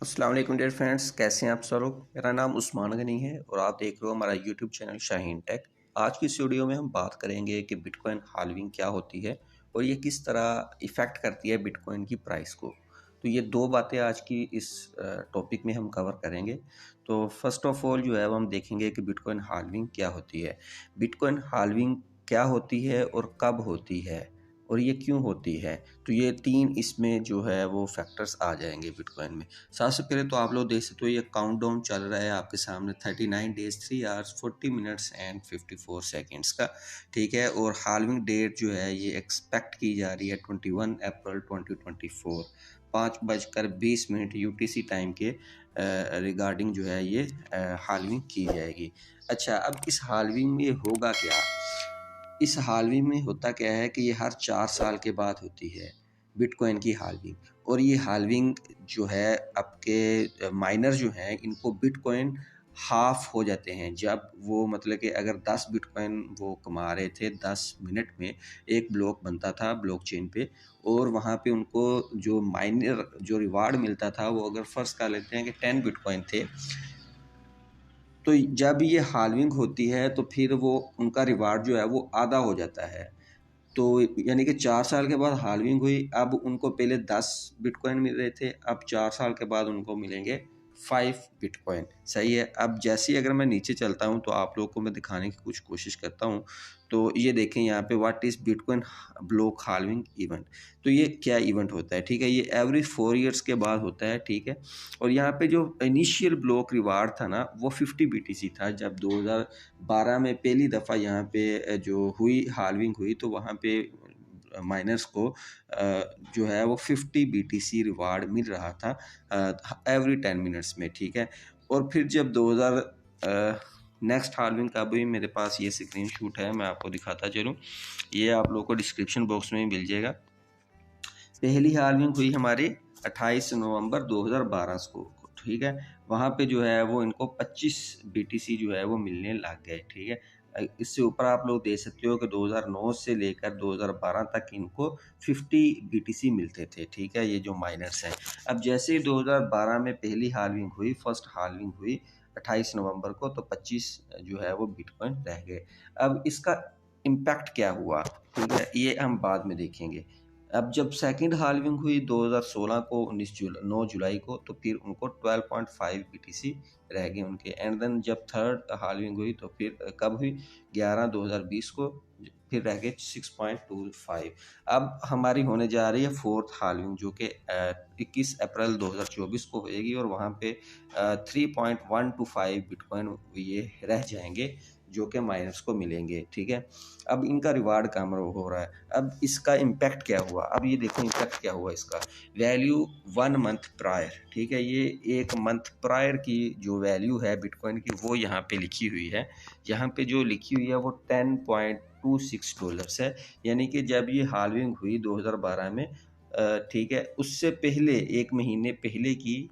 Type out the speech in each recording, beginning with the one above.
अस्सलाम वालेकुम dear friends, कैसे हैं आप सब लोग। मेरा नाम उस्मान गनी है और आप देख रहे हो हमारा यूट्यूब चैनल शाहीन टेक। आज की इस वीडियो में हम बात करेंगे कि बिटकॉइन हाल्विंग क्या होती है और ये किस तरह इफ़ेक्ट करती है बिटकॉइन की प्राइस को। तो ये दो बातें आज की इस टॉपिक में हम कवर करेंगे। तो फर्स्ट ऑफ ऑल जो है वो हम देखेंगे कि बिटकॉइन हाल्विंग क्या होती है, बिटकॉइन हाल्विंग क्या होती है और कब होती है और ये क्यों होती है। तो ये तीन इसमें जो है वो फैक्टर्स आ जाएंगे बिटकॉइन में। सबसे पहले तो आप लोग देख सकते हो ये काउंटडाउन चल रहा है आपके सामने 39 days 3 hours 40 minutes and 54 seconds का, ठीक है। और हाल्विंग डेट जो है ये एक्सपेक्ट की जा रही है 21 अप्रैल 2024 5:20 यूटीसी टाइम के रिगार्डिंग जो है ये हाल्विंग की जाएगी। अच्छा, अब इस हाल्विंग में होगा क्या। इस हाल्विंग में होता क्या है कि ये हर 4 साल के बाद होती है बिटकॉइन की हाल्विंग। और ये हाल्विंग जो है आपके माइनर जो हैं इनको बिटकॉइन हाफ हो जाते हैं जब वो मतलब कि अगर 10 बिटकॉइन वो कमा रहे थे 10 मिनट में एक ब्लॉक बनता था ब्लॉकचेन पे, और वहाँ पे उनको जो माइनर जो रिवार्ड मिलता था वो अगर फर्स्ट कर लेते हैं कि 10 बिटकॉइन थे, तो जब ये हाल्विंग होती है तो फिर वो उनका रिवार्ड जो है वो आधा हो जाता है। तो यानी कि 4 साल के बाद हाल्विंग हुई, अब उनको पहले 10 बिटकॉइन मिल रहे थे, अब 4 साल के बाद उनको मिलेंगे 5 बिटकॉइन। सही है। अब जैसे ही अगर मैं नीचे चलता हूँ तो आप लोगों को मैं दिखाने की कुछ कोशिश करता हूँ। तो ये देखें यहाँ पे what is bitcoin block halving event. तो ये क्या इवेंट होता है, ठीक है। ये एवरी 4 ईयर्स के बाद होता है, ठीक है। और यहाँ पे जो इनिशियल ब्लॉक रिवार्ड था ना वो 50 बीटीसी था। जब 2012 में पहली दफ़ा यहाँ पे जो हुई हाल्विंग हुई तो वहाँ पे माइनर्स को जो है वो 50 बीटीसी रिवार्ड मिल रहा था एवरी 10 मिनट्स में, ठीक है। और फिर जब 2000 नेक्स्ट हाल्विंग का भी मेरे पास ये स्क्रीन शूट है, मैं आपको दिखाता चलूँ। ये आप लोगों को डिस्क्रिप्शन बॉक्स में मिल जाएगा। पहली हाल्विंग हुई हमारी 28 नवंबर 2012 को, ठीक है। वहाँ पे जो है वो इनको 25 बीटीसी जो है वो मिलने लग गए, ठीक है। इससे ऊपर आप लोग देख सकते हो कि 2009 से लेकर 2012 तक इनको 50 बीटीसी मिलते थे, ठीक है। ये जो माइनर्स हैं, अब जैसे ही 2012 में पहली हाल्विंग हुई, फर्स्ट हाल्विंग हुई 28 नवंबर को, तो 25 जो है वो बिटकॉइन रह गए। अब इसका इम्पैक्ट क्या हुआ, ठीक है, ये हम बाद में देखेंगे। अब जब सेकंड हाल्विंग हुई 2016 को 9 जुलाई को, तो फिर उनको 12.5 बीटीसी रह गए उनके। एंड देन जब थर्ड हाल्विंग हुई तो फिर कब हुई 11/2020 को, फिर रह गए 6.25। अब हमारी होने जा रही है फोर्थ हाल्विंग जो कि 21 अप्रैल 2024 को होएगी, और वहाँ पे 3.125 बिटकॉइन ये रह जाएंगे जो कि माइनर्स को मिलेंगे, ठीक है। अब इनका रिवार्ड कम हो रहा है। अब इसका इम्पैक्ट क्या हुआ, अब ये देखो इम्पैक्ट क्या हुआ इसका। वैल्यू 1 मंथ प्रायर, ठीक है। ये 1 मंथ प्रायर की जो वैल्यू है बिटकॉइन की वो यहाँ पे लिखी हुई है। यहाँ पे जो लिखी हुई है वो $10.26 है। यानी कि जब ये हाल्विंग हुई 2012 में, ठीक है, उससे पहले 1 महीने पहले की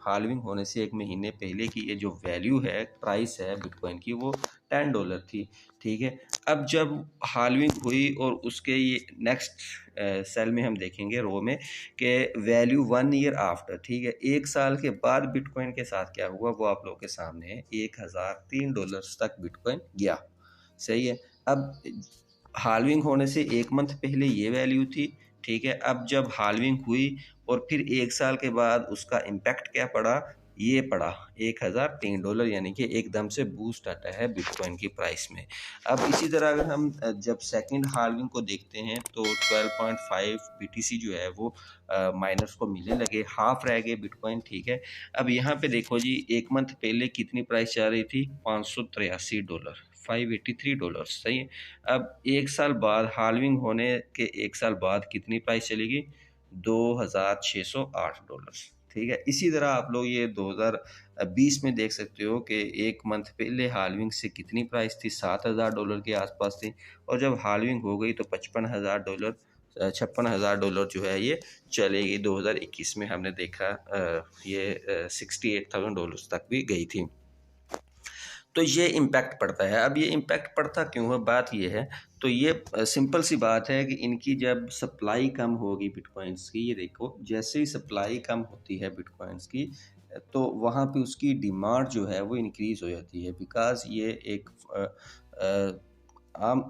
हाल्विंग होने से 1 महीने पहले की ये जो वैल्यू है, प्राइस है बिटकॉइन की, वो $10 थी, ठीक है। अब जब हाल्विंग हुई और उसके ये नेक्स्ट सेल में हम देखेंगे रो में कि वैल्यू 1 ईयर आफ्टर, ठीक है, 1 साल के बाद बिटकॉइन के साथ क्या हुआ वो आप लोगों के सामने है। $1003 तक बिटकॉइन गया, सही है। अब हाल्विंग होने से 1 मंथ पहले ये वैल्यू थी, ठीक है। अब जब हाल्विंग हुई और फिर 1 साल के बाद उसका इम्पैक्ट क्या पड़ा, ये पड़ा $1003, यानी कि एकदम से बूस्ट आता है बिटकॉइन की प्राइस में। अब इसी तरह अगर हम जब सेकंड हाल्विंग को देखते हैं तो 12.5 बीटीसी जो है वो माइनर्स को मिलने लगे, हाफ रह गए बिटकॉइन, ठीक है। अब यहाँ पे देखो जी, 1 मंथ पहले कितनी प्राइस चल रही थी, $583, $583, सही है। अब 1 साल बाद हाल्विंग होने के 1 साल बाद कितनी प्राइस चलेगी, $2608, ठीक है। इसी तरह आप लोग ये 2020 में देख सकते हो कि 1 मंथ पहले हाल्विंग से कितनी प्राइस थी, $7000 के आसपास थी, और जब हाल्विंग हो गई तो $55,000 $56,000 जो है ये चलेगी। 2021 में हमने देखा ये $68,000 तक भी गई थी। तो ये इम्पैक्ट पड़ता है। अब ये इम्पैक्ट पड़ता क्यों है, बात ये है, तो ये सिंपल सी बात है कि इनकी जब सप्लाई कम होगी बिटकॉइंस की, ये देखो जैसे ही सप्लाई कम होती है बिटकॉइंस की, तो वहाँ पे उसकी डिमांड जो है वो इंक्रीज़ हो जाती है। बिकॉज़ ये एक आम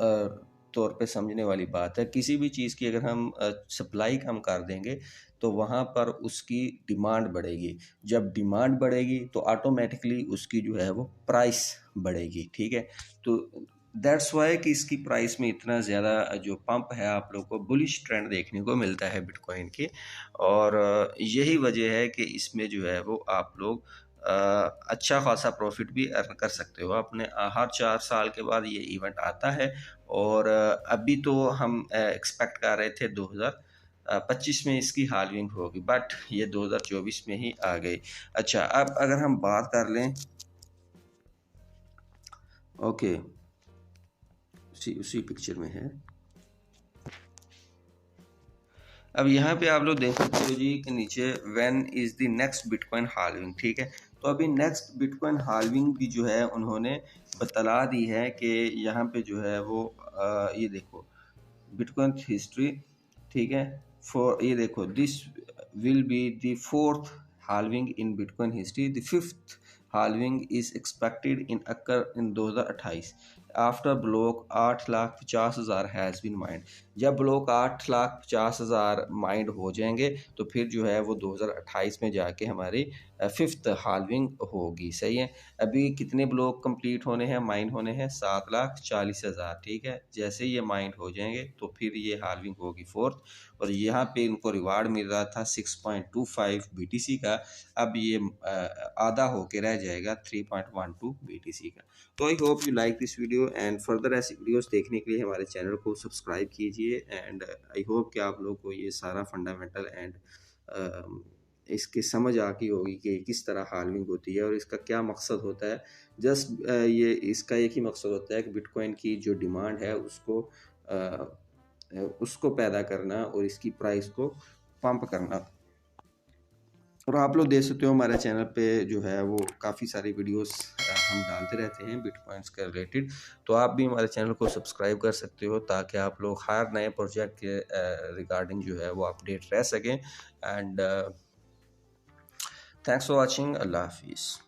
तौर पे समझने वाली बात है, किसी भी चीज़ की अगर हम सप्लाई कम कर देंगे तो वहाँ पर उसकी डिमांड बढ़ेगी। जब डिमांड बढ़ेगी तो ऑटोमेटिकली उसकी जो है वो प्राइस बढ़ेगी, ठीक है। तो दैट्स वाई कि इसकी प्राइस में इतना ज़्यादा जो पंप है, आप लोग को बुलिश ट्रेंड देखने को मिलता है बिटकॉइन की। और यही वजह है कि इसमें जो है वो आप लोग अच्छा खासा प्रॉफिट भी अर्न कर सकते हो अपने। हर 4 साल के बाद ये इवेंट आता है। और अभी तो हम एक्सपेक्ट कर रहे थे 2025 में इसकी हाल्विंग होगी, बट ये 2024 में ही आ गई। अच्छा, अब अगर हम बात कर लें, ओके, उसी पिक्चर में है। अब यहाँ पे आप लोग देख सकते हो जी कि नीचे when is the next bitcoin halving, ठीक है। तो अभी नेक्स्ट बिटकॉइन हाल्विंग भी जो है उन्होंने बतला दी है कि यहाँ पे जो है वो ये देखो बिटकॉइन हिस्ट्री, ठीक है। फॉर ये देखो, this will be the fourth halving in bitcoin history, the fifth halving is expected in occur in 2028 after block 8,50,000 has been mined. जब ब्लॉक 8,50,000 माइंड हो जाएंगे तो फिर जो है वो 2028 में जाके हमारी फिफ्थ हाल्विंग होगी, सही है। अभी कितने ब्लॉक कंप्लीट होने हैं, माइंड होने हैं 7,40,000, ठीक है। जैसे ये माइंड हो जाएंगे तो फिर ये हाल्विंग होगी फोर्थ। और यहाँ पे इनको रिवार्ड मिल रहा था 6.25 BTC का, अब ये आधा होके रह जाएगा 3.12 BTC का। तो I hope you like this video, and further ऐसी वीडियोस देखने के लिए हमारे चैनल को सब्सक्राइब कीजिए। एंड आई होप कि आप लोग को ये सारा फंडामेंटल एंड इसकी समझ आ गई होगी कि किस तरह हाल्विंग होती है और इसका क्या मकसद होता है। जस्ट ये इसका एक ही मकसद होता है कि बिटकॉइन की जो डिमांड है उसको पैदा करना और इसकी प्राइस को पंप करना। और आप लोग देख सकते हो हमारे चैनल पे जो है वो काफ़ी सारी वीडियोस हम डालते रहते हैं बिटकॉइंस के रिलेटेड। तो आप भी हमारे चैनल को सब्सक्राइब कर सकते हो ताकि आप लोग हर नए प्रोजेक्ट के रिगार्डिंग जो है वो अपडेट रह सकें। And thanks for watching. अल्लाह हाफिज़।